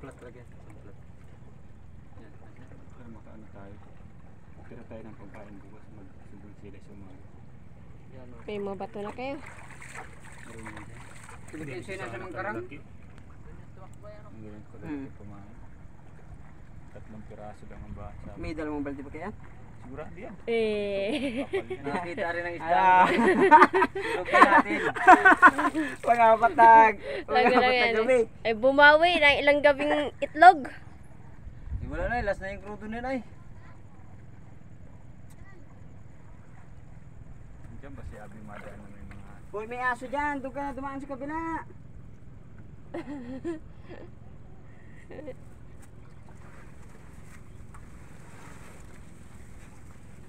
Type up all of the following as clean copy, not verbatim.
Plat talaga. Plat. Yan. Para makaano tayo. Tira tayo ng pagkain bukas. Magsubong sila sa mga. Yan o. May mga bato na kayo. Marunong dyan. Pilipinsya na sa mga karang. Ang ganyan ko lang pumain. 3 piraso lang ang basa. May dalawang balde pa kaya? Sigura di yan. Nakita rin ang isda. Surugan natin. Pangapatag. Lago lang yan. gabi. Ay bumawi ng ilang gabing itlog. Wala na, last na yung crudo na yun. Diyan ba si Abi madaan na may mga. Uy, may aso dyan. Doon ka na dumaan sa kabila.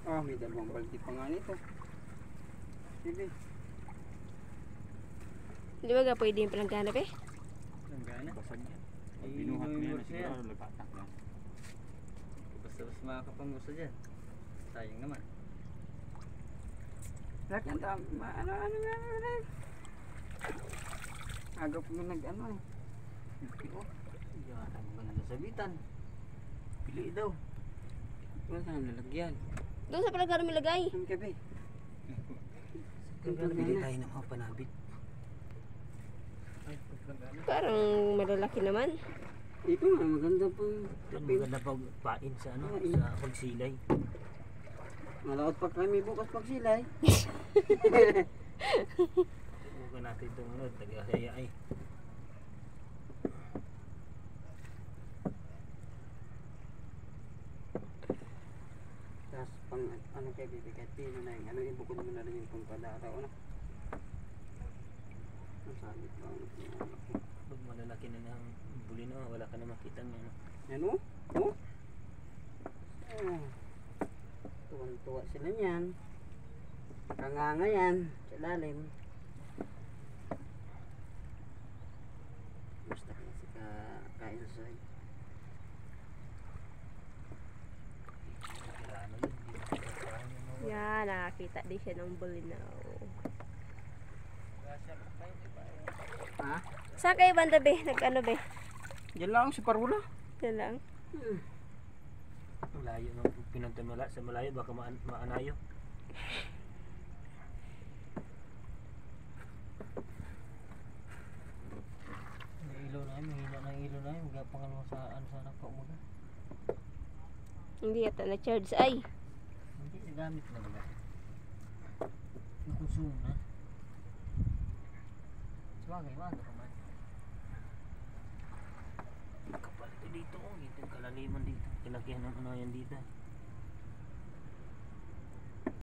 Oh, may dalawang balde pa nga nito. Sige. Di ba ga pwede yung palangganap eh? Langgana. Basag yan. Pag Eh, binuhat mo yan, inuwi mo siya. siguro lagatak yan. Basta makakapangusa dyan. Sayang naman. Lahat yan tama. Ano. Agaw po yung nag-ano eh. Yan, ang ganda sa bitan. Pili daw. Wala ka nang lalagyan. Doon sa palangganap ilagay. Ang gabi. Pili tayo ng mga panabit. Ay, langgana. Parang malalaki naman. Ito nga, maganda po. Maganda pag pain sa ano, sa pagsilay. Malakot pa kami bukas pagsilay. Huwag natin itong ano, taga-haya ay. Tapos pang ano kayo bibigay, pino na yung ano, ibukod mo na rin yung pangpadara o na. Masabit ba ano? Pag malalaki na ng buli na, wala ka na makita ng ano. Yan o? O? Oh. Tuwan-tuwa sila niyan. Kanganga yan. Sa lalim. Basta kasi kain sa side. Ano yun, hindi makakaroon yung mga. Yan, nakakita din siya ng bulinaw. Ha? Saan kayo banda be? Nag-ano be? Diyan lang si Parula. Yan lang. Malayo nung pinunta sa malayo, baka maanayo. May ilaw na yun, mahina na ilaw na yun. Huwag pang sa ano sana pa umaga. Hindi yata na-charge. Ay! Hindi, nagamit na ba? Nakonsumo na. Sabagay, maga pa man. Kapal ito dito, oh. Ito yung kalaliman dito. Kinakihan ng ano yan dito.